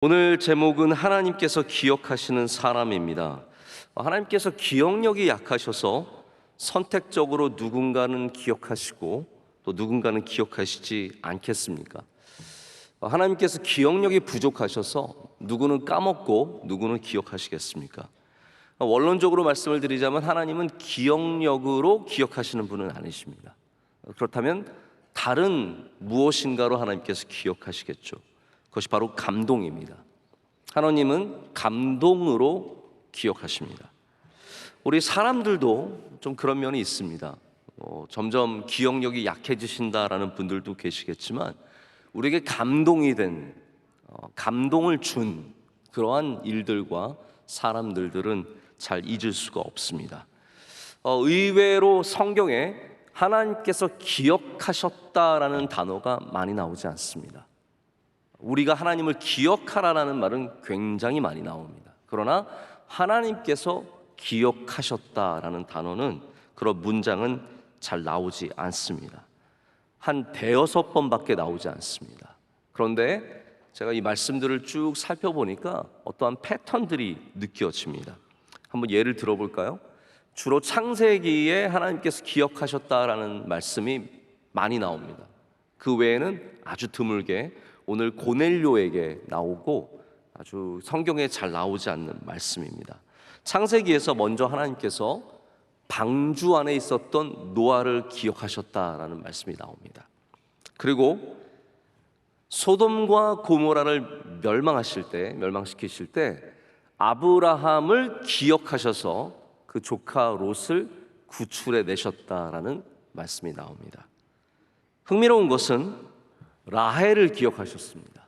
오늘 제목은 하나님께서 기억하시는 사람입니다. 하나님께서 기억력이 약하셔서 선택적으로 누군가는 기억하시고 또 누군가는 기억하시지 않겠습니까? 하나님께서 기억력이 부족하셔서 누구는 까먹고 누구는 기억하시겠습니까? 원론적으로 말씀을 드리자면 하나님은 기억력으로 기억하시는 분은 아니십니다. 그렇다면 다른 무엇인가로 하나님께서 기억하시겠죠. 그것이 바로 감동입니다. 하나님은 감동으로 기억하십니다. 우리 사람들도 좀 그런 면이 있습니다. 점점 기억력이 약해지신다라는 분들도 계시겠지만 우리에게 감동이 된, 감동을 준 그러한 일들과 사람들은 잘 잊을 수가 없습니다. 의외로 성경에 하나님께서 기억하셨다라는 단어가 많이 나오지 않습니다. 우리가 하나님을 기억하라라는 말은 굉장히 많이 나옵니다. 그러나 하나님께서 기억하셨다라는 단어는, 그런 문장은 잘 나오지 않습니다. 한 대여섯 번밖에 나오지 않습니다. 그런데 제가 이 말씀들을 쭉 살펴보니까 어떠한 패턴들이 느껴집니다. 한번 예를 들어볼까요? 주로 창세기에 하나님께서 기억하셨다라는 말씀이 많이 나옵니다. 그 외에는 아주 드물게 오늘 고넬료에게 나오고 아주 성경에 잘 나오지 않는 말씀입니다. 창세기에서 먼저 하나님께서 방주 안에 있었던 노아를 기억하셨다라는 말씀이 나옵니다. 그리고 소돔과 고모라를 멸망시키실 때 아브라함을 기억하셔서 그 조카 롯을 구출해 내셨다라는 말씀이 나옵니다. 흥미로운 것은 라헬을 기억하셨습니다.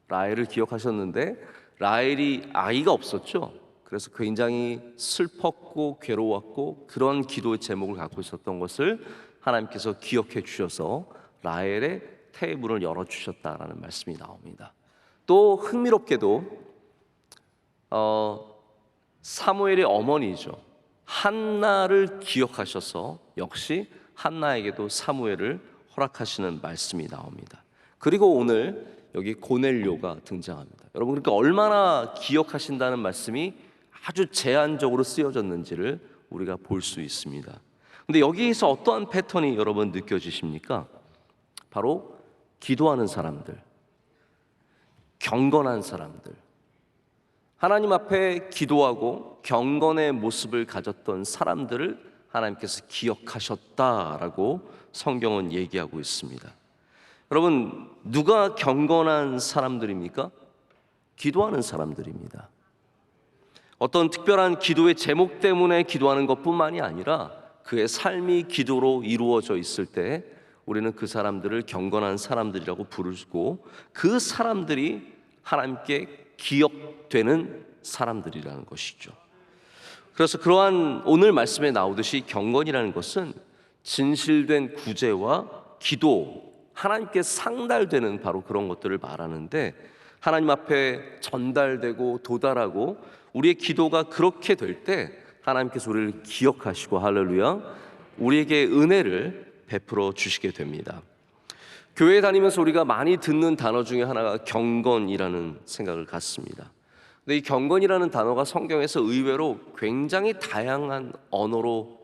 라헬을 기억하셨는데 라헬이 아이가 없었죠. 그래서 굉장히 슬펐고 괴로웠고 그런 기도의 제목을 갖고 있었던 것을 하나님께서 기억해 주셔서 라헬의 태문을 열어주셨다라는 말씀이 나옵니다. 또 흥미롭게도 사무엘의 어머니죠, 한나를 기억하셔서 역시 한나에게도 사무엘을 허락하시는 말씀이 나옵니다. 그리고 오늘 여기 고넬료가 등장합니다. 여러분, 그러니까 얼마나 기억하신다는 말씀이 아주 제한적으로 쓰여졌는지를 우리가 볼 수 있습니다. 근데 여기에서 어떠한 패턴이 여러분 느껴지십니까? 바로 기도하는 사람들, 경건한 사람들, 하나님 앞에 기도하고 경건의 모습을 가졌던 사람들을 하나님께서 기억하셨다라고 성경은 얘기하고 있습니다. 여러분, 누가 경건한 사람들입니까? 기도하는 사람들입니다. 어떤 특별한 기도의 제목 때문에 기도하는 것뿐만이 아니라 그의 삶이 기도로 이루어져 있을 때 우리는 그 사람들을 경건한 사람들이라고 부르고, 그 사람들이 하나님께 기억되는 사람들이라는 것이죠. 그래서 그러한 오늘 말씀에 나오듯이 경건이라는 것은 진실된 구제와 기도, 하나님께 상달되는 바로 그런 것들을 말하는데, 하나님 앞에 전달되고 도달하고 우리의 기도가 그렇게 될 때 하나님께서 우리를 기억하시고, 할렐루야, 우리에게 은혜를 베풀어 주시게 됩니다. 교회 다니면서 우리가 많이 듣는 단어 중에 하나가 경건이라는 생각을 갖습니다. 근데 이 경건이라는 단어가 성경에서 의외로 굉장히 다양한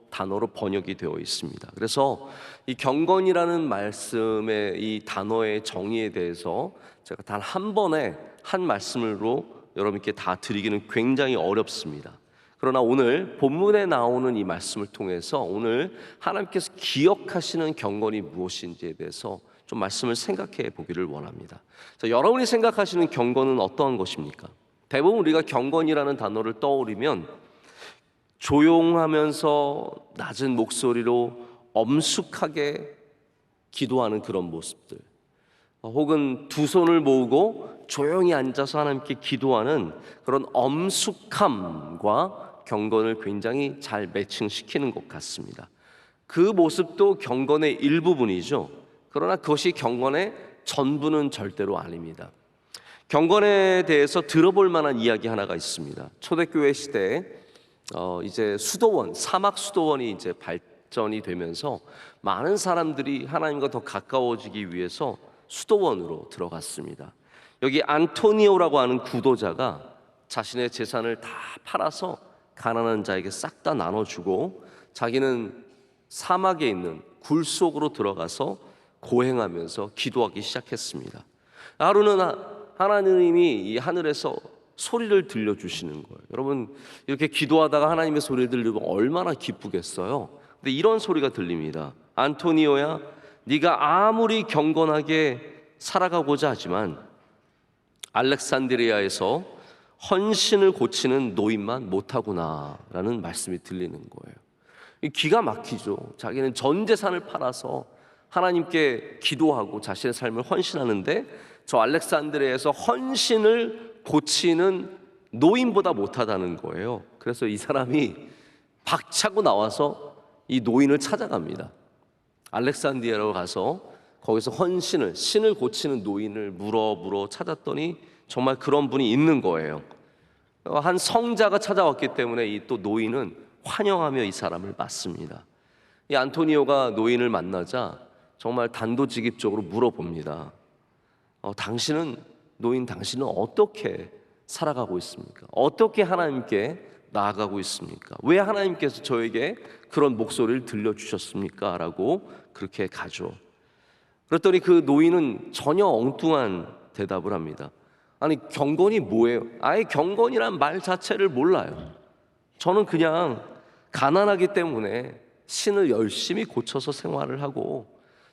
단어로 번역이 되어 있습니다. 그래서 이 경건이라는 말씀의 이 단어의 정의에 대해서 제가 단 한 번에 한 말씀으로 여러분께 다 드리기는 굉장히 어렵습니다. 그러나 오늘 본문에 나오는 이 말씀을 통해서 오늘 하나님께서 기억하시는 경건이 무엇인지에 대해서 좀 말씀을 생각해 보기를 원합니다. 자, 여러분이 생각하시는 경건은 어떠한 것입니까? 대부분 우리가 경건이라는 단어를 떠올리면 조용하면서 낮은 목소리로 엄숙하게 기도하는 그런 모습들, 혹은 두 손을 모으고 조용히 앉아서 하나님께 기도하는 그런 엄숙함과 경건을 굉장히 잘 매칭시키는 것 같습니다. 그 모습도 경건의 일부분이죠. 그러나 그것이 경건의 전부는 절대로 아닙니다. 경건에 대해서 들어볼 만한 이야기 하나가 있습니다. 초대교회 시대에 이제 수도원, 사막 수도원이 이제 발전이 되면서 많은 사람들이 하나님과 더 가까워지기 위해서 수도원으로 들어갔습니다. 여기 안토니오라고 하는 구도자가 자신의 재산을 다 팔아서 가난한 자에게 싹 다 나눠주고 자기는 사막에 있는 굴 속으로 들어가서 고행하면서 기도하기 시작했습니다. 하루는 하나님이 이 하늘에서 소리를 들려주시는 거예요. 여러분, 이렇게 기도하다가 하나님의 소리를 들리면 얼마나 기쁘겠어요. 근데 이런 소리가 들립니다. 안토니오야, 네가 아무리 경건하게 살아가고자 하지만 알렉산드리아에서 헌신을 고치는 노임만 못하구나 라는 말씀이 들리는 거예요. 기가 막히죠. 자기는 전 재산을 팔아서 하나님께 기도하고 자신의 삶을 헌신하는데 저 알렉산드리아에서 헌신을 고치는 노인보다 못하다는 거예요. 그래서 이 사람이 박차고 나와서 이 노인을 찾아갑니다. 알렉산드리아로 가서 거기서 헌신을, 신을 고치는 노인을 물어 찾았더니 정말 그런 분이 있는 거예요. 한 성자가 찾아왔기 때문에 이 또 노인은 환영하며 이 사람을 맞습니다. 이 안토니오가 노인을 만나자 정말 단도직입적으로 물어봅니다. 당신은 어떻게 살아가고 있습니까? 어떻게 하나님께 나아가고 있습니까? 왜 하나님께서 저에게 그런 목소리를 들려주셨습니까? 라고 그렇게 가죠. 그랬더니 그 노인은 전혀 엉뚱한 대답을 합니다. 아니, 경건이 뭐예요? 아예 경건이란 말 자체를 몰라요. 저는 그냥 가난하기 때문에 신을 열심히 고쳐서 생활을 하고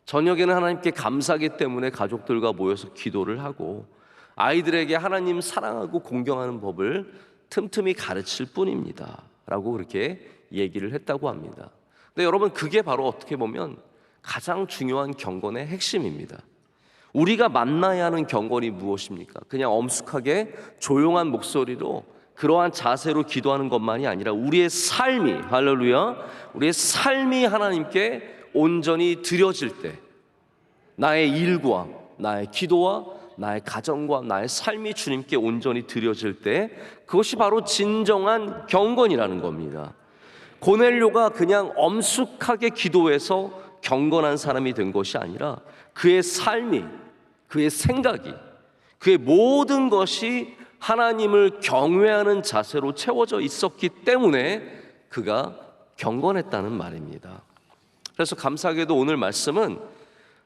저녁에는 하나님께 감사하기 때문에 가족들과 모여서 기도를 하고 아이들에게 하나님 사랑하고 공경하는 법을 틈틈이 가르칠 뿐입니다 라고 그렇게 얘기를 했다고 합니다. 근데 여러분, 그게 바로 어떻게 보면 가장 중요한 경건의 핵심입니다. 우리가 만나야 하는 경건이 무엇입니까? 그냥 엄숙하게 조용한 목소리로 그러한 자세로 기도하는 것만이 아니라 우리의 삶이, 할렐루야, 우리의 삶이 하나님께 온전히 드려질 때, 나의 일과 나의 기도와 나의 가정과 나의 삶이 주님께 온전히 드려질 때 그것이 바로 진정한 경건이라는 겁니다. 고넬료가 그냥 엄숙하게 기도해서 경건한 사람이 된 것이 아니라 그의 삶이, 그의 생각이, 그의 모든 것이 하나님을 경외하는 자세로 채워져 있었기 때문에 그가 경건했다는 말입니다. 그래서 감사하게도 오늘 말씀은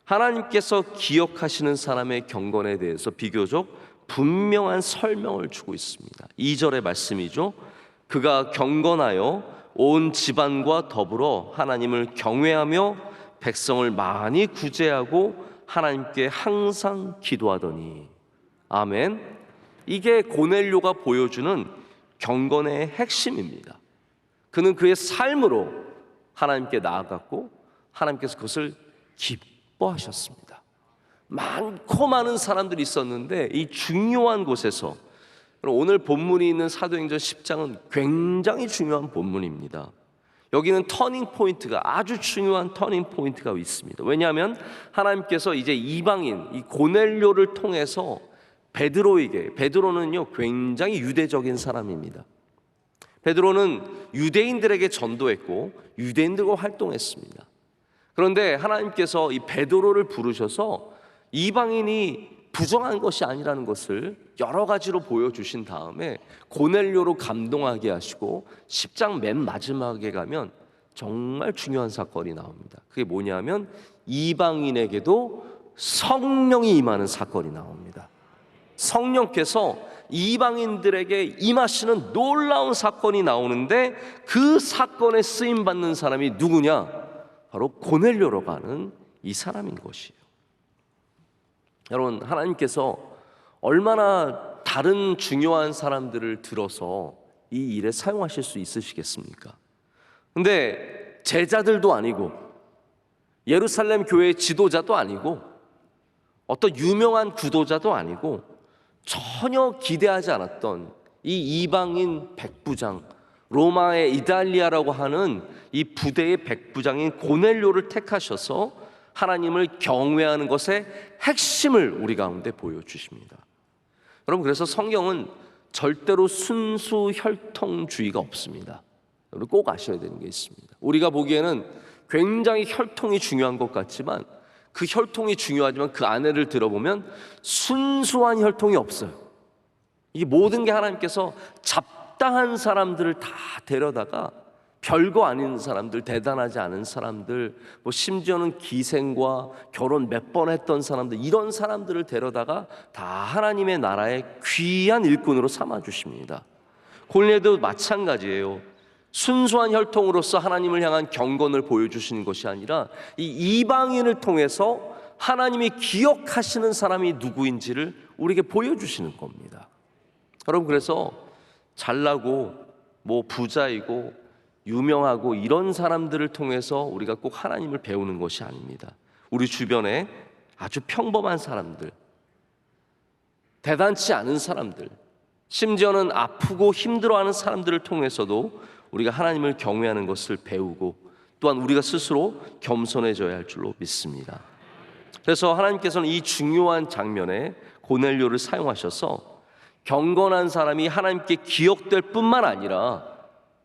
하나님께서 기억하시는 사람의 경건에 대해서 비교적 분명한 설명을 주고 있습니다. 2절의 말씀이죠. 그가 경건하여 온 집안과 더불어 하나님을 경외하며 백성을 많이 구제하고 하나님께 항상 기도하더니. 아멘. 이게 고넬료가 보여주는 경건의 핵심입니다. 그는 그의 삶으로 하나님께 나아갔고 하나님께서 그것을 기뻐하셨습니다. 많고 많은 사람들이 있었는데 이 중요한 곳에서, 오늘 본문이 있는 사도행전 10장은 굉장히 중요한 본문입니다. 여기는 터닝 포인트가, 아주 중요한 터닝 포인트가 있습니다. 왜냐하면 하나님께서 이제 이방인 이 고넬료를 통해서 베드로는요 굉장히 유대적인 사람입니다. 베드로는 유대인들에게 전도했고 유대인들과 활동했습니다. 그런데 하나님께서 이 베드로를 부르셔서 이방인이 부정한 것이 아니라는 것을 여러 가지로 보여주신 다음에 고넬료로 감동하게 하시고 10장 맨 마지막에 가면 정말 중요한 사건이 나옵니다. 그게 뭐냐면 이방인에게도 성령이 임하는 사건이 나옵니다. 성령께서 이방인들에게 임하시는 놀라운 사건이 나오는데 그 사건에 쓰임받는 사람이 누구냐? 바로 고넬료로 가는 이 사람인 것이에요. 여러분, 하나님께서 얼마나 다른 중요한 사람들을 들어서 이 일에 사용하실 수 있으시겠습니까? 근데 제자들도 아니고 예루살렘 교회의 지도자도 아니고 어떤 유명한 구도자도 아니고 전혀 기대하지 않았던 이 이방인 백부장, 로마의 이달리아라고 하는 이 부대의 백부장인 고넬료를 택하셔서 하나님을 경외하는 것의 핵심을 우리 가운데 보여주십니다. 여러분, 그래서 성경은 절대로 순수 혈통주의가 없습니다. 여러분 꼭 아셔야 되는 게 있습니다. 우리가 보기에는 굉장히 혈통이 중요한 것 같지만 그 혈통이 중요하지만 그 안에를 들어보면 순수한 혈통이 없어요. 이 모든 게 하나님께서 잡다한 사람들을 다 데려다가 별거 아닌 사람들, 대단하지 않은 사람들, 심지어는 기생과 결혼 몇 번 했던 사람들, 이런 사람들을 데려다가 다 하나님의 나라의 귀한 일꾼으로 삼아주십니다. 고넬료도 마찬가지예요. 순수한 혈통으로서 하나님을 향한 경건을 보여주시는 것이 아니라 이 이방인을 통해서 하나님이 기억하시는 사람이 누구인지를 우리에게 보여주시는 겁니다. 여러분, 그래서 잘나고 부자이고 유명하고 이런 사람들을 통해서 우리가 꼭 하나님을 배우는 것이 아닙니다. 우리 주변에 아주 평범한 사람들, 대단치 않은 사람들, 심지어는 아프고 힘들어하는 사람들을 통해서도 우리가 하나님을 경외하는 것을 배우고 또한 우리가 스스로 겸손해져야 할 줄로 믿습니다. 그래서 하나님께서는 이 중요한 장면에 고넬료를 사용하셔서 경건한 사람이 하나님께 기억될 뿐만 아니라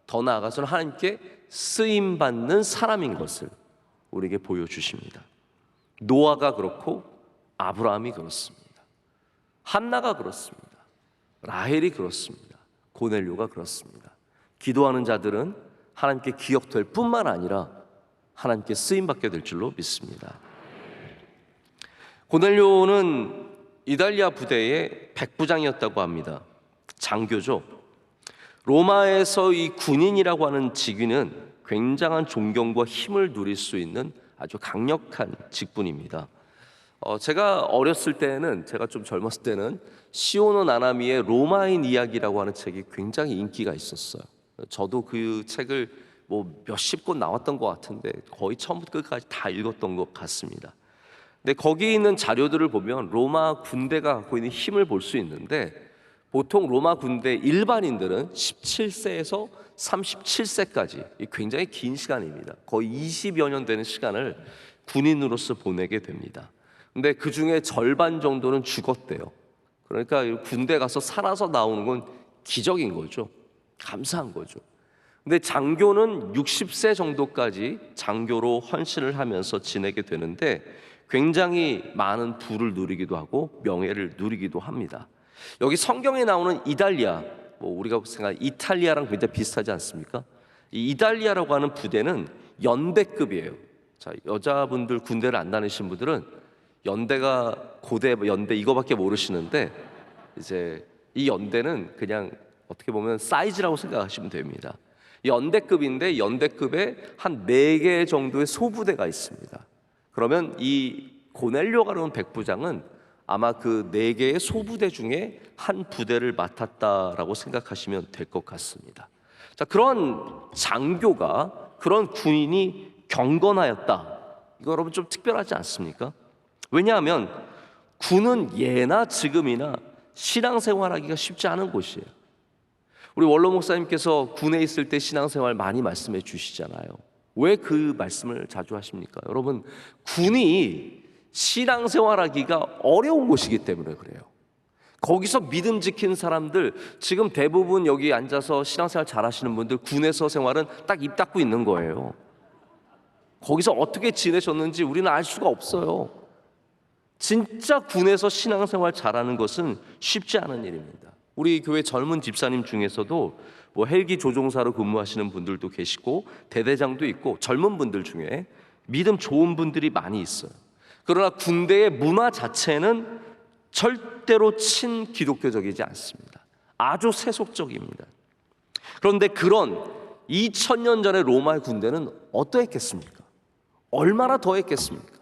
더 나아가서는 하나님께 쓰임받는 사람인 것을 우리에게 보여주십니다. 노아가 그렇고 아브라함이 그렇습니다. 한나가 그렇습니다. 라헬이 그렇습니다. 고넬료가 그렇습니다. 기도하는 자들은 하나님께 기억될 뿐만 아니라 하나님께 쓰임받게 될 줄로 믿습니다. 고넬료는 이달리아 부대의 백부장이었다고 합니다. 장교죠. 로마에서 이 군인이라고 하는 직위는 굉장한 존경과 힘을 누릴 수 있는 아주 강력한 직분입니다. 제가 어렸을 때는, 제가 좀 젊었을 때는 시오노 나나미의 로마인 이야기라고 하는 책이 굉장히 인기가 있었어요. 저도 그 책을 몇십 권 나왔던 것 같은데 거의 처음부터 끝까지 다 읽었던 것 같습니다. 근데 거기 있는 자료들을 보면 로마 군대가 갖고 있는 힘을 볼 수 있는데, 보통 로마 군대 일반인들은 17세에서 37세까지 굉장히 긴 시간입니다. 거의 20여 년 되는 시간을 군인으로서 보내게 됩니다. 근데 그 중에 절반 정도는 죽었대요. 그러니까 군대 가서 살아서 나오는 건 기적인 거죠. 감사한 거죠. 근데 장교는 60세 정도까지 장교로 헌신을 하면서 지내게 되는데 굉장히 많은 부를 누리기도 하고 명예를 누리기도 합니다. 여기 성경에 나오는 이달리아, 우리가 생각하는 이탈리아랑 굉장히 비슷하지 않습니까? 이 이달리아라고 하는 부대는 연대급이에요. 자, 여자분들 군대를 안 다니신 분들은 연대가 고대 연대 이거밖에 모르시는데, 이제 이 연대는 그냥 어떻게 보면 사이즈라고 생각하시면 됩니다. 연대급인데 연대급에 한 4개 정도의 소부대가 있습니다. 그러면 이 고넬료가라는 백부장은 아마 그 4개의 소부대 중에 한 부대를 맡았다라고 생각하시면 될 것 같습니다. 자, 그런 장교가, 그런 군인이 경건하였다. 이거 여러분 좀 특별하지 않습니까? 왜냐하면 군은 예나 지금이나 신앙생활하기가 쉽지 않은 곳이에요. 우리 원로 목사님께서 군에 있을 때 신앙생활 많이 말씀해 주시잖아요. 왜 그 말씀을 자주 하십니까? 여러분, 군이 신앙생활하기가 어려운 곳이기 때문에 그래요. 거기서 믿음 지킨 사람들, 지금 대부분 여기 앉아서 신앙생활 잘하시는 분들 군에서 생활은 딱 입 닫고 있는 거예요. 거기서 어떻게 지내셨는지 우리는 알 수가 없어요. 진짜 군에서 신앙생활 잘하는 것은 쉽지 않은 일입니다. 우리 교회 젊은 집사님 중에서도 헬기 조종사로 근무하시는 분들도 계시고 대대장도 있고 젊은 분들 중에 믿음 좋은 분들이 많이 있어요. 그러나 군대의 문화 자체는 절대로 친기독교적이지 않습니다. 아주 세속적입니다. 그런데 그런 2000년 전의 로마의 군대는 어떠했겠습니까? 얼마나 더했겠습니까?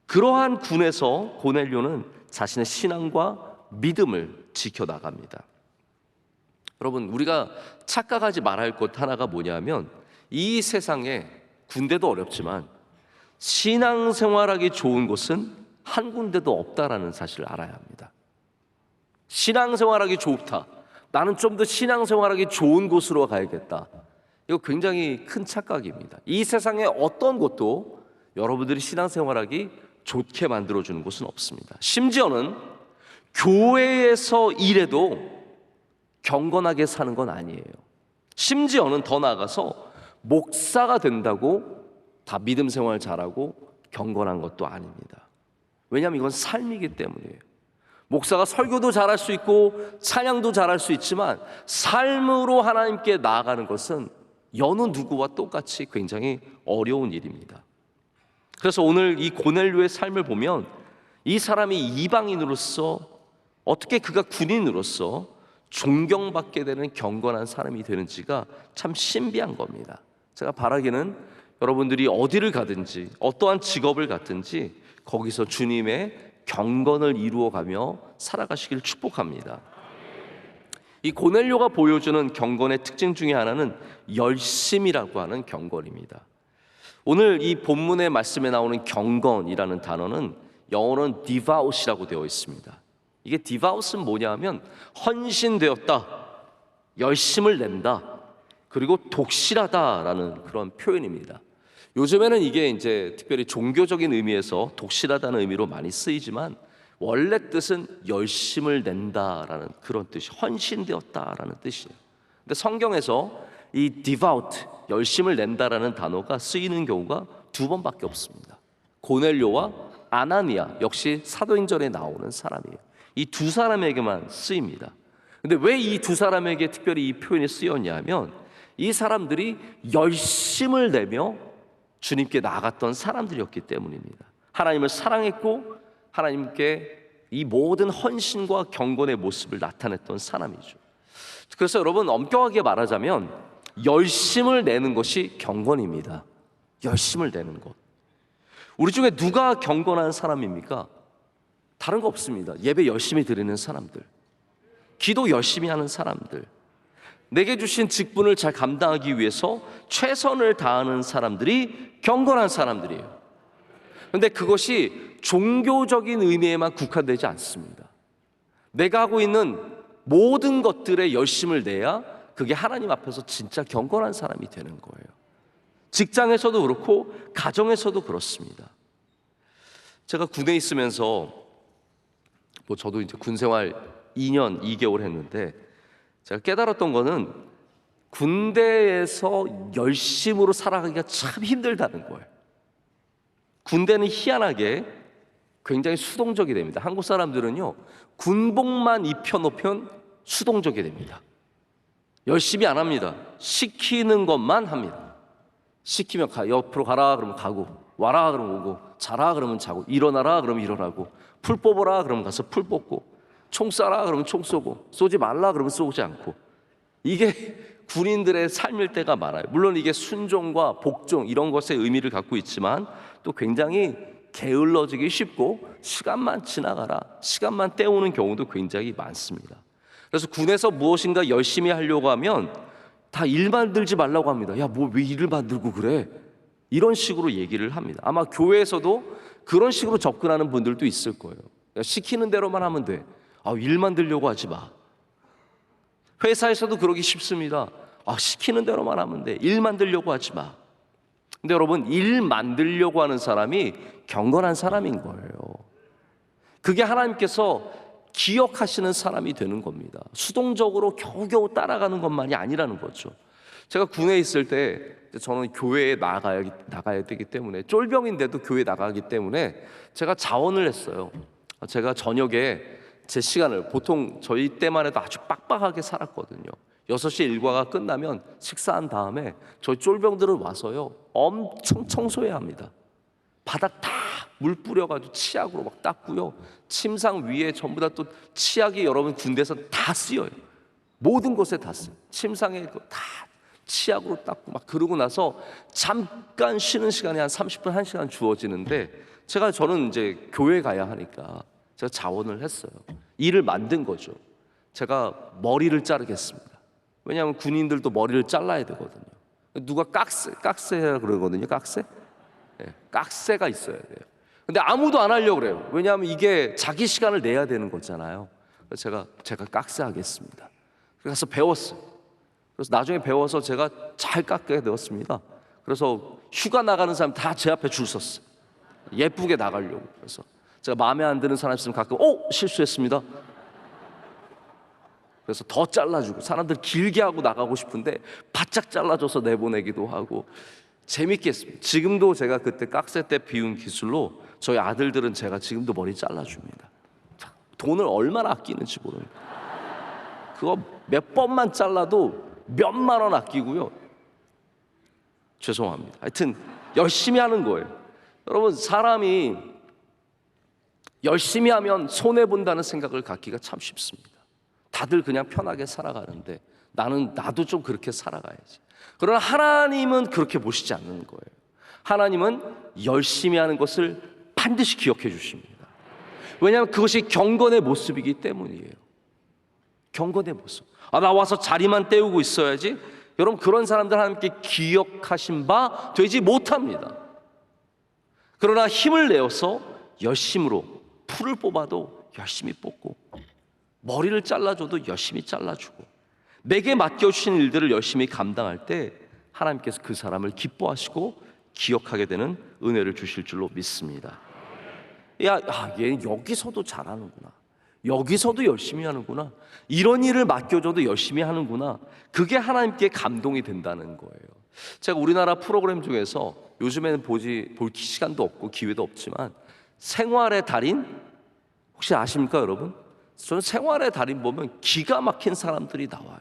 그러한 군에서 고넬료는 자신의 신앙과 믿음을 지켜나갑니다. 여러분, 우리가 착각하지 말아야 할 것 하나가 뭐냐면, 이 세상에 군대도 어렵지만 신앙생활하기 좋은 곳은 한 군데도 없다라는 사실을 알아야 합니다. 신앙생활하기 좋다, 나는 좀 더 신앙생활하기 좋은 곳으로 가야겠다, 이거 굉장히 큰 착각입니다. 이 세상에 어떤 곳도 여러분들이 신앙생활하기 좋게 만들어주는 곳은 없습니다. 심지어는 교회에서 일해도 경건하게 사는 건 아니에요. 심지어는 더 나아가서 목사가 된다고 다 믿음 생활 잘하고 경건한 것도 아닙니다. 왜냐하면 이건 삶이기 때문이에요. 목사가 설교도 잘할 수 있고 찬양도 잘할 수 있지만 삶으로 하나님께 나아가는 것은 여느 누구와 똑같이 굉장히 어려운 일입니다. 그래서 오늘 이 고넬료의 삶을 보면 이 사람이 이방인으로서 어떻게 그가 군인으로서 존경받게 되는 경건한 사람이 되는지가 참 신비한 겁니다. 제가 바라기는 여러분들이 어디를 가든지 어떠한 직업을 갖든지 거기서 주님의 경건을 이루어가며 살아가시길 축복합니다. 이 고넬료가 보여주는 경건의 특징 중에 하나는 열심이라고 하는 경건입니다. 오늘 이 본문의 말씀에 나오는 경건이라는 단어는 영어로는 devout이라고 되어 있습니다. 이게 devout은 뭐냐 하면 헌신되었다, 열심을 낸다, 그리고 독실하다라는 그런 표현입니다. 요즘에는 이게 이제 특별히 종교적인 의미에서 독실하다는 의미로 많이 쓰이지만 원래 뜻은 열심을 낸다라는 그런 뜻이, 헌신되었다라는 뜻이에요. 근데 성경에서 이 devout, 열심을 낸다라는 단어가 쓰이는 경우가 2번밖에 없습니다. 고넬료와 아나니아, 역시 사도행전에 나오는 사람이에요. 이 두 사람에게만 쓰입니다. 근데 왜 이 두 사람에게 특별히 이 표현이 쓰였냐면 이 사람들이 열심을 내며 주님께 나아갔던 사람들이었기 때문입니다. 하나님을 사랑했고 하나님께 이 모든 헌신과 경건의 모습을 나타냈던 사람이죠. 그래서 여러분, 엄격하게 말하자면 열심을 내는 것이 경건입니다. 열심을 내는 것. 우리 중에 누가 경건한 사람입니까? 다른 거 없습니다. 예배 열심히 드리는 사람들, 기도 열심히 하는 사람들, 내게 주신 직분을 잘 감당하기 위해서 최선을 다하는 사람들이 경건한 사람들이에요. 그런데 그것이 종교적인 의미에만 국한되지 않습니다. 내가 하고 있는 모든 것들에 열심을 내야 그게 하나님 앞에서 진짜 경건한 사람이 되는 거예요. 직장에서도 그렇고 가정에서도 그렇습니다. 제가 군에 있으면서 저도 이제 군 생활 2년 2개월 했는데 제가 깨달았던 거는 군대에서 열심으로 살아가기가 참 힘들다는 거예요. 군대는 희한하게 굉장히 수동적이 됩니다. 한국 사람들은요, 군복만 입혀놓으면 수동적이 됩니다. 열심히 안 합니다. 시키는 것만 합니다. 시키면 옆으로 가라 그러면 가고, 와라 그러면 오고, 자라 그러면 자고, 일어나라 그러면 일어나고, 풀 뽑아라 그러면 가서 풀 뽑고, 총 쏴라 그러면 총 쏘고, 쏘지 말라 그러면 쏘지 않고. 이게 군인들의 삶일 때가 많아요. 물론 이게 순종과 복종 이런 것의 의미를 갖고 있지만 또 굉장히 게을러지기 쉽고 시간만 지나가라, 시간만 때우는 경우도 굉장히 많습니다. 그래서 군에서 무엇인가 열심히 하려고 하면 다 일 만들지 말라고 합니다. 야, 뭐 왜 일을 만들고 그래? 이런 식으로 얘기를 합니다. 아마 교회에서도 그런 식으로 접근하는 분들도 있을 거예요. 야, 시키는 대로만 하면 돼. 일 만들려고 하지 마. 회사에서도 그러기 쉽습니다. 시키는 대로만 하면 돼. 일 만들려고 하지 마. 근데 여러분, 일 만들려고 하는 사람이 경건한 사람인 거예요. 그게 하나님께서 기억하시는 사람이 되는 겁니다. 수동적으로 겨우겨우 따라가는 것만이 아니라는 거죠. 제가 군에 있을 때 저는 교회에 나가야 되기 때문에, 쫄병인데도 교회 나가기 때문에 제가 자원을 했어요. 제가 저녁에 제 시간을, 보통 저희 때만 해도 아주 빡빡하게 살았거든요. 6시 일과가 끝나면 식사한 다음에 저희 쫄병들은 와서요, 엄청 청소해야 합니다. 바닥 다 물 뿌려가지고 치약으로 막 닦고요, 침상 위에 전부 다 또 치약이 여러분 군대에서 다 쓰여요. 모든 곳에 다 써요. 침상에 다 치약으로 닦고 막, 그러고 나서 잠깐 쉬는 시간이 한 30분, 1시간 주어지는데 저는 이제 교회 가야 하니까 제가 자원을 했어요. 일을 만든 거죠. 제가 머리를 자르겠습니다. 왜냐하면 군인들도 머리를 잘라야 되거든요. 누가 깍새라 그러거든요. 깍새? 네, 깍새가 있어야 돼요. 근데 아무도 안 하려고 그래요. 왜냐하면 이게 자기 시간을 내야 되는 거잖아요. 그래서 제가 깍새 하겠습니다. 그래서 배웠어요. 그래서 나중에 배워서 제가 잘 깎게 되었습니다. 그래서 휴가 나가는 사람 다 제 앞에 줄 섰어요. 예쁘게 나가려고. 그래서 제가 마음에 안 드는 사람 있으면 가끔 실수했습니다. 그래서 더 잘라주고, 사람들 길게 하고 나가고 싶은데 바짝 잘라줘서 내보내기도 하고, 재밌게 했습니다. 지금도 제가 그때 깍세 때 비운 기술로 저희 아들들은 제가 지금도 머리 잘라줍니다. 돈을 얼마나 아끼는지 모릅니다. 그거 몇 번만 잘라도 몇만 원 아끼고요. 죄송합니다. 하여튼 열심히 하는 거예요. 여러분, 사람이 열심히 하면 손해본다는 생각을 갖기가 참 쉽습니다. 다들 그냥 편하게 살아가는데 나도 좀 그렇게 살아가야지. 그러나 하나님은 그렇게 보시지 않는 거예요. 하나님은 열심히 하는 것을 반드시 기억해 주십니다. 왜냐하면 그것이 경건의 모습이기 때문이에요. 경건의 모습. 나 와서 자리만 때우고 있어야지. 여러분, 그런 사람들 하나님께 기억하신 바 되지 못합니다. 그러나 힘을 내어서 열심으로, 풀을 뽑아도 열심히 뽑고, 머리를 잘라줘도 열심히 잘라주고, 내게 맡겨주신 일들을 열심히 감당할 때 하나님께서 그 사람을 기뻐하시고 기억하게 되는 은혜를 주실 줄로 믿습니다. 얘는 여기서도 잘하는구나, 여기서도 열심히 하는구나, 이런 일을 맡겨줘도 열심히 하는구나. 그게 하나님께 감동이 된다는 거예요. 제가 우리나라 프로그램 중에서 요즘에는 볼 시간도 없고 기회도 없지만 생활의 달인 혹시 아십니까 여러분? 저는 생활의 달인 보면 기가 막힌 사람들이 나와요.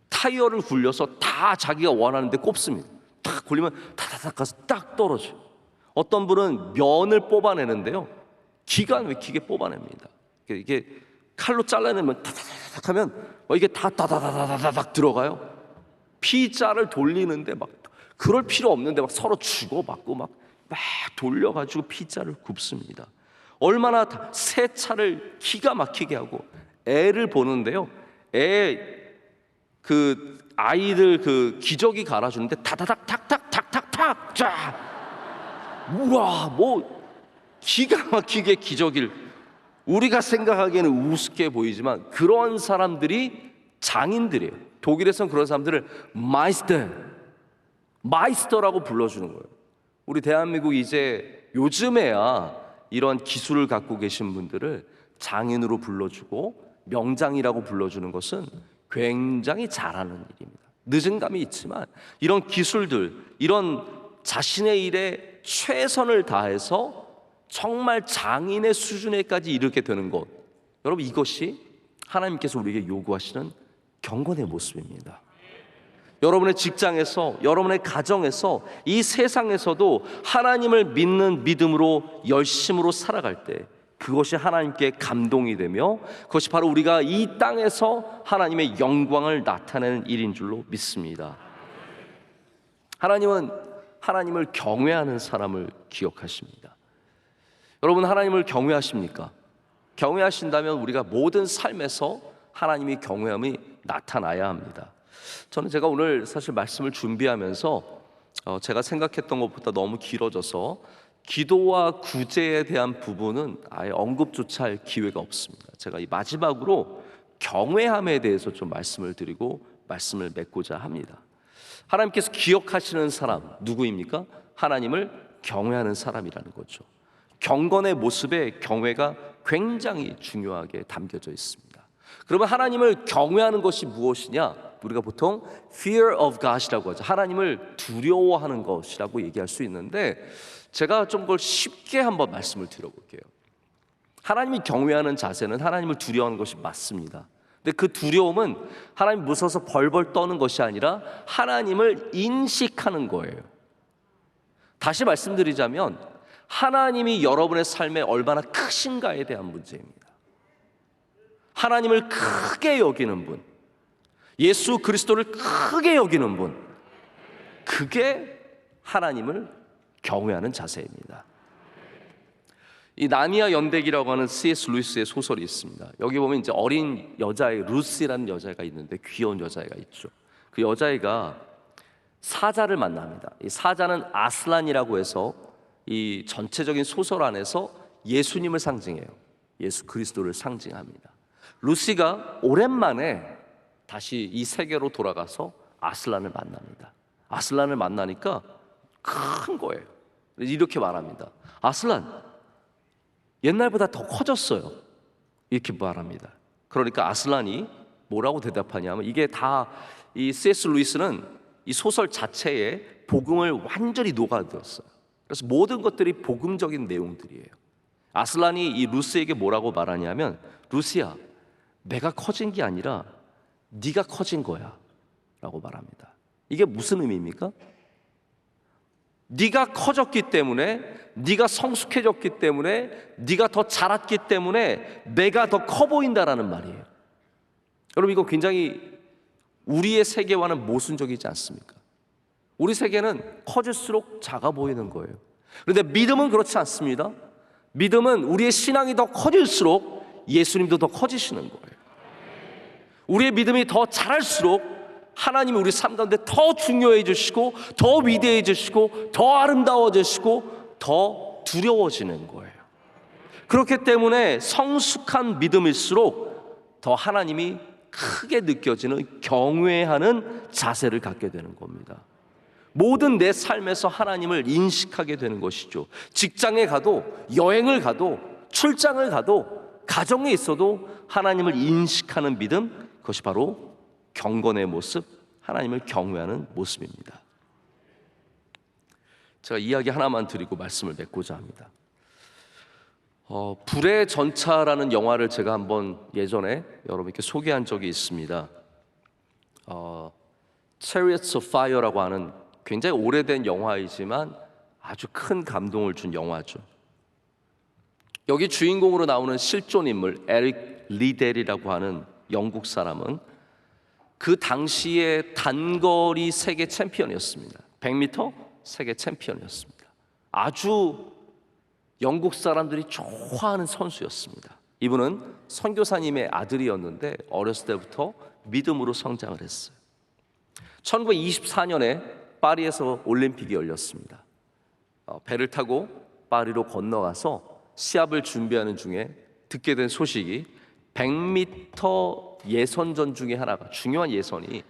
타이어를 굴려서 다 자기가 원하는 데 꼽습니다. 딱 굴리면 다다닥 가서 딱 떨어져요. 어떤 분은 면을 뽑아내는데요, 기가 막히게 뽑아냅니다. 이게 칼로 잘라내면 다다닥 하면 이게 다 다다다다닥 들어가요. 피자를 돌리는데 막 그럴 필요 없는데 막 서로 주고받고 막 돌려가지고 피자를 굽습니다. 얼마나 새 차를 기가 막히게 하고 애를 보는데요, 아이들 기저귀 갈아주는데 다다닥 탁탁탁탁탁 쫙, 우와, 기가 막히게 기저귀를, 우리가 생각하기에는 우습게 보이지만 그런 사람들이 장인들이에요. 독일에서는 그런 사람들을 마이스터라고 불러주는 거예요. 우리 대한민국 이제 요즘에야 이런 기술을 갖고 계신 분들을 장인으로 불러주고 명장이라고 불러주는 것은 굉장히 잘하는 일입니다. 늦은 감이 있지만 이런 기술들, 이런 자신의 일에 최선을 다해서 정말 장인의 수준에까지 이르게 되는 것, 여러분, 이것이 하나님께서 우리에게 요구하시는 경건의 모습입니다. 여러분의 직장에서, 여러분의 가정에서, 이 세상에서도 하나님을 믿는 믿음으로 열심으로 살아갈 때 그것이 하나님께 감동이 되며 그것이 바로 우리가 이 땅에서 하나님의 영광을 나타내는 일인 줄로 믿습니다. 하나님은 하나님을 경외하는 사람을 기억하십니다. 여러분, 하나님을 경외하십니까? 경외하신다면 우리가 모든 삶에서 하나님의 경외함이 나타나야 합니다. 제가 오늘 사실 말씀을 준비하면서 제가 생각했던 것보다 너무 길어져서 기도와 구제에 대한 부분은 아예 언급조차 할 기회가 없습니다. 제가 이 마지막으로 경외함에 대해서 좀 말씀을 드리고 말씀을 맺고자 합니다. 하나님께서 기억하시는 사람 누구입니까? 하나님을 경외하는 사람이라는 거죠. 경건의 모습에 경외가 굉장히 중요하게 담겨져 있습니다. 그러면 하나님을 경외하는 것이 무엇이냐? 우리가 보통 fear of God이라고 하죠. 하나님을 두려워하는 것이라고 얘기할 수 있는데 제가 좀 그걸 쉽게 한번 말씀을 드려볼게요. 하나님이 경외하는 자세는 하나님을 두려워하는 것이 맞습니다. 근데 그 두려움은 하나님 무서워서 벌벌 떠는 것이 아니라 하나님을 인식하는 거예요. 다시 말씀드리자면 하나님이 여러분의 삶에 얼마나 크신가에 대한 문제입니다. 하나님을 크게 여기는 분, 예수 그리스도를 크게 여기는 분, 그게 하나님을 경외하는 자세입니다. 이 나미아 연대기라고 하는 C.S. 루이스의 소설이 있습니다. 여기 보면 이제 어린 여자의 루시라는 여자가 있는데 귀여운 여자애가 있죠. 그 여자애가 사자를 만납니다. 이 사자는 아슬란이라고 해서 이 전체적인 소설 안에서 예수님을 상징해요. 예수 그리스도를 상징합니다. 루시가 오랜만에 다시 이 세계로 돌아가서 아슬란을 만납니다. 아슬란을 만나니까 큰 거예요. 이렇게 말합니다. 아슬란, 옛날보다 더 커졌어요. 이렇게 말합니다. 그러니까 아슬란이 뭐라고 대답하냐면, 이게 다 이 C.S. 루이스는 이 소설 자체에 복음을 완전히 녹아들었어요. 그래서 모든 것들이 복음적인 내용들이에요. 아슬란이 이 루스에게 뭐라고 말하냐면, 루스야, 내가 커진 게 아니라 네가 커진 거야 라고 말합니다. 이게 무슨 의미입니까? 네가 커졌기 때문에, 네가 성숙해졌기 때문에, 네가 더 자랐기 때문에 내가 더 커 보인다라는 말이에요. 여러분, 이거 굉장히 우리의 세계와는 모순적이지 않습니까? 우리 세계는 커질수록 작아 보이는 거예요. 그런데 믿음은 그렇지 않습니다. 믿음은 우리의 신앙이 더 커질수록 예수님도 더 커지시는 거예요. 우리의 믿음이 더 자랄수록 하나님이 우리 삶 가운데 더 중요해지시고, 더 위대해지시고, 더 아름다워지시고, 더 두려워지는 거예요. 그렇기 때문에 성숙한 믿음일수록 더 하나님이 크게 느껴지는, 경외하는 자세를 갖게 되는 겁니다. 모든 내 삶에서 하나님을 인식하게 되는 것이죠. 직장에 가도, 여행을 가도, 출장을 가도, 가정에 있어도 하나님을 인식하는 믿음, 그것이 바로 경건의 모습, 하나님을 경외하는 모습입니다. 제가 이야기 하나만 드리고 말씀을 맺고자 합니다. 불의 전차라는 영화를 제가 한번 예전에 여러분께 소개한 적이 있습니다. Chariots of Fire라고 하는 굉장히 오래된 영화이지만 아주 큰 감동을 준 영화죠. 여기 주인공으로 나오는 실존 인물 에릭 리델이라고 하는 영국 사람은 그 당시에 단거리 세계 챔피언이었습니다. 100m 세계 챔피언이었습니다. 아주 영국 사람들이 좋아하는 선수였습니다. 이분은 선교사님의 아들이었는데 어렸을 때부터 믿음으로 성장을 했어요. 1924년에 파리에서 올림픽이 열렸습니다. 배를 타고 파리로 건너가서 시합을 준비하는 중에 듣게 된 소식이 100m 예선전 중에 하나가, 중요한 예선이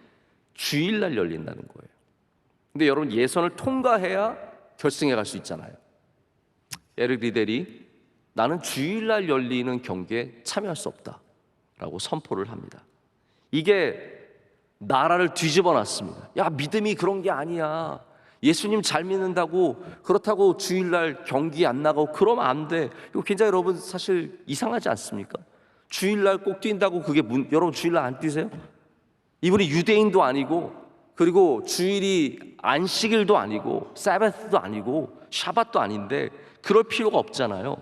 주일날 열린다는 거예요. 근데 여러분, 예선을 통과해야 결승에 갈 수 있잖아요. 에릭 리델이 나는 주일날 열리는 경기에 참여할 수 없다라고 선포를 합니다. 이게 나라를 뒤집어 놨습니다. 야, 믿음이 그런 게 아니야. 예수님 잘 믿는다고 그렇다고 주일날 경기 안 나가고 그러면 안 돼. 이거 굉장히 여러분 사실 이상하지 않습니까? 주일날 꼭 뛴다고 그게 여러분 주일날 안 뛰세요? 이분이 유대인도 아니고, 그리고 주일이 안식일도 아니고, 사바스도 아니고, 샤밧도 아닌데 그럴 필요가 없잖아요.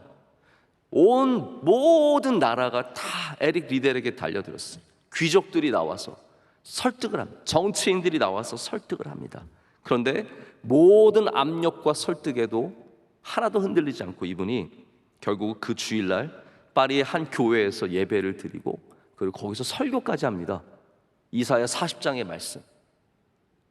온 모든 나라가 다 에릭 리델에게 달려들었어요. 귀족들이 나와서 설득을 합니다. 정치인들이 나와서 설득을 합니다. 그런데 모든 압력과 설득에도 하나도 흔들리지 않고 이분이 결국 그 주일날 파리의 한 교회에서 예배를 드리고, 그리고 거기서 설교까지 합니다. 이사야 40장의 말씀,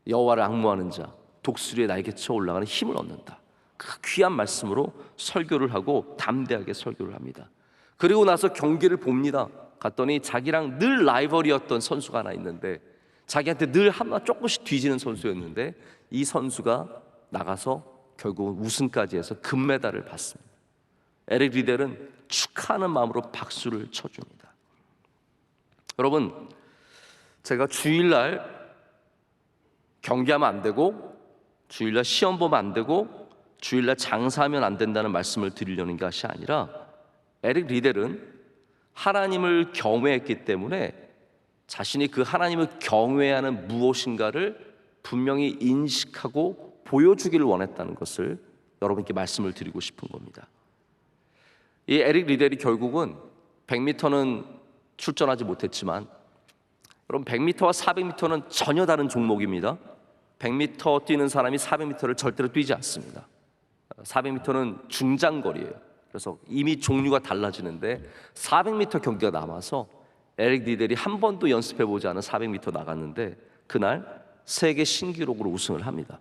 여호와를 앙무하는 자 독수리의 날개쳐 올라가는 힘을 얻는다. 그 귀한 말씀으로 설교를 하고 담대하게 설교를 합니다. 그리고 나서 경기를 봅니다. 갔더니 자기랑 늘 라이벌이었던 선수가 하나 있는데, 자기한테 늘 하나 조금씩 뒤지는 선수였는데, 이 선수가 나가서 결국 우승까지 해서 금메달을 받습니다. 에릭 리델은 축하하는 마음으로 박수를 쳐줍니다. 여러분, 제가 주일날 경기하면 안 되고, 주일날 시험 보면 안 되고, 주일날 장사하면 안 된다는 말씀을 드리려는 것이 아니라, 에릭 리델은 하나님을 경외했기 때문에 자신이 그 하나님을 경외하는 무엇인가를 분명히 인식하고 보여주기를 원했다는 것을 여러분께 말씀을 드리고 싶은 겁니다. 이 에릭 리델이 결국은 100m는 출전하지 못했지만, 여러분 100m와 400m는 전혀 다른 종목입니다. 100m 뛰는 사람이 400m를 절대로 뛰지 않습니다. 400m는 중장거리예요. 그래서 이미 종류가 달라지는데 400m 경기가 남아서 에릭 리델이 한 번도 연습해보지 않은 400m 나갔는데 그날 세계 신기록으로 우승을 합니다.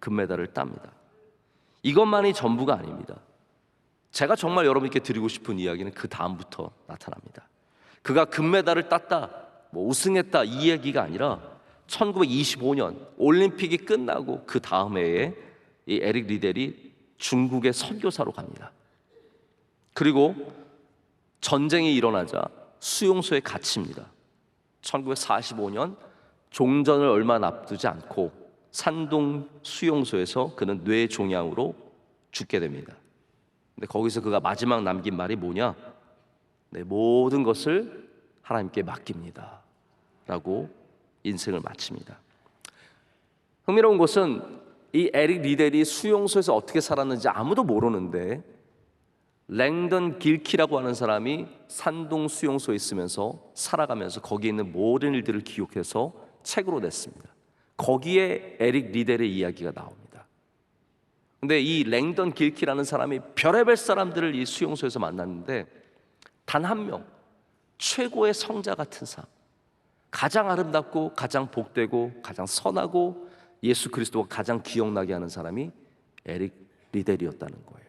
금메달을 땁니다. 이것만이 전부가 아닙니다. 제가 정말 여러분께 드리고 싶은 이야기는 그 다음부터 나타납니다. 그가 금메달을 땄다, 우승했다, 이 얘기가 아니라 1925년 올림픽이 끝나고 그 다음 해에 이 에릭 리델이 중국의 선교사로 갑니다. 그리고 전쟁이 일어나자 수용소에 갇힙니다. 1945년 종전을 얼마 앞두지 않고 산동 수용소에서 그는 뇌종양으로 죽게 됩니다. 근데 거기서 그가 마지막 남긴 말이 뭐냐? 내 모든 것을 하나님께 맡깁니다 라고 인생을 마칩니다. 흥미로운 것은 이 에릭 리델이 수용소에서 어떻게 살았는지 아무도 모르는데 랭던 길키라고 하는 사람이 산동 수용소에 있으면서 살아가면서 거기에 있는 모든 일들을 기록해서 책으로 냈습니다. 거기에 에릭 리델의 이야기가 나옵니다. 근데 이 랭던 길키라는 사람이 별의별 사람들을 이 수용소에서 만났는데 단 한 명, 최고의 성자 같은 사람, 가장 아름답고 가장 복되고 가장 선하고 예수 그리스도가 가장 기억나게 하는 사람이 에릭 리델이었다는 거예요.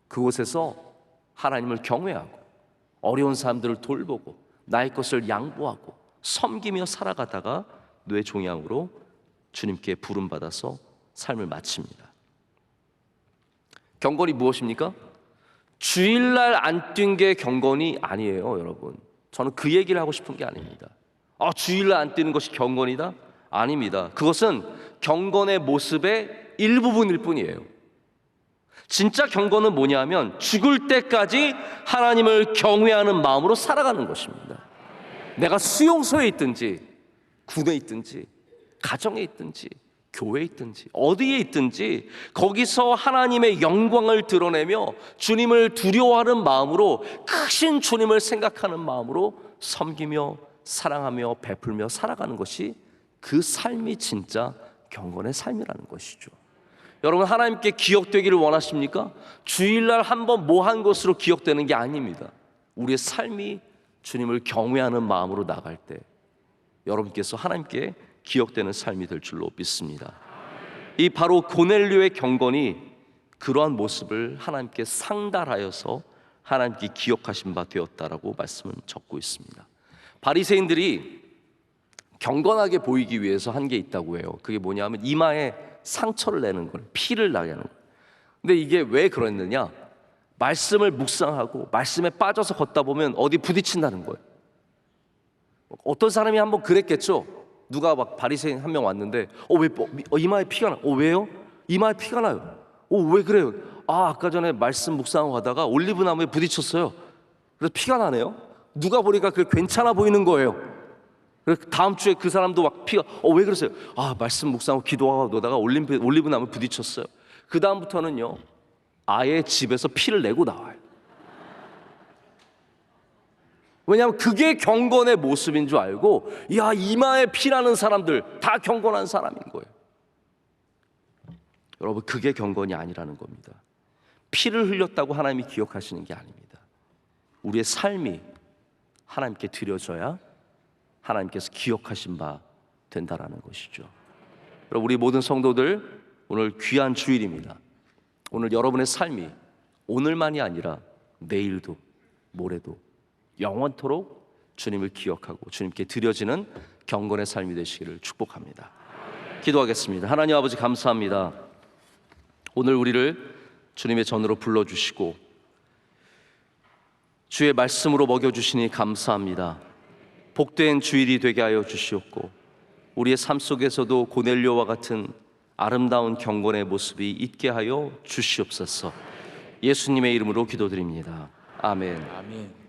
그곳에서 하나님을 경외하고 어려운 사람들을 돌보고 나의 것을 양보하고 섬기며 살아가다가 뇌종양으로 주님께 부름받아서 삶을 마칩니다. 경건이 무엇입니까? 주일날 안 뛴 게 경건이 아니에요, 여러분. 저는 그 얘기를 하고 싶은 게 아닙니다. 주일날 안 뛰는 것이 경건이다? 아닙니다. 그것은 경건의 모습의 일부분일 뿐이에요. 진짜 경건은 뭐냐면 죽을 때까지 하나님을 경외하는 마음으로 살아가는 것입니다. 내가 수용소에 있든지 군에 있든지 가정에 있든지 교회에 있든지 어디에 있든지 거기서 하나님의 영광을 드러내며 주님을 두려워하는 마음으로, 크신 주님을 생각하는 마음으로 섬기며 사랑하며 베풀며 살아가는 것이 그 삶이 진짜 경건의 삶이라는 것이죠. 여러분, 하나님께 기억되기를 원하십니까? 주일날 한번 뭐 한 것으로 기억되는 게 아닙니다. 우리의 삶이 주님을 경외하는 마음으로 나갈 때 여러분께서 하나님께 기억되는 삶이 될 줄로 믿습니다. 이 바로 고넬료의 경건이 그러한 모습을 하나님께 상달하여서 하나님께 기억하신 바 되었다라고 말씀을 적고 있습니다. 바리새인들이 경건하게 보이기 위해서 한 게 있다고 해요. 그게 뭐냐면 이마에 상처를 내는 거예요. 피를 나게 하는 거예요. 근데 이게 왜 그랬느냐? 말씀을 묵상하고 말씀에 빠져서 걷다 보면 어디 부딪힌다는 거예요. 어떤 사람이 한번 그랬겠죠. 누가 막 바리새인 한 명 왔는데 왜 이마에 피가 나? 왜요? 이마에 피가 나요. 왜 그래요? 아까 전에 말씀 묵상하고 가다가 올리브 나무에 부딪혔어요. 그래서 피가 나네요. 누가 보니까 그게 괜찮아 보이는 거예요. 그래서 다음 주에 그 사람도 막 피가 왜 그러세요? 말씀 묵상하고 기도하고 노다가 올리브 나무에 부딪혔어요. 그 다음부터는요 아예 집에서 피를 내고 나와요. 왜냐하면 그게 경건의 모습인 줄 알고, 이마에 피나는 사람들 다 경건한 사람인 거예요. 여러분, 그게 경건이 아니라는 겁니다. 피를 흘렸다고 하나님이 기억하시는 게 아닙니다. 우리의 삶이 하나님께 드려져야 하나님께서 기억하신 바 된다라는 것이죠. 여러분, 우리 모든 성도들, 오늘 귀한 주일입니다. 오늘 여러분의 삶이 오늘만이 아니라 내일도 모레도 영원토록 주님을 기억하고 주님께 드려지는 경건의 삶이 되시기를 축복합니다. 기도하겠습니다. 하나님 아버지, 감사합니다. 오늘 우리를 주님의 전으로 불러주시고 주의 말씀으로 먹여주시니 감사합니다. 복된 주일이 되게 하여 주시옵고 우리의 삶 속에서도 고넬료와 같은 아름다운 경건의 모습이 있게 하여 주시옵소서. 예수님의 이름으로 기도드립니다. 아멘.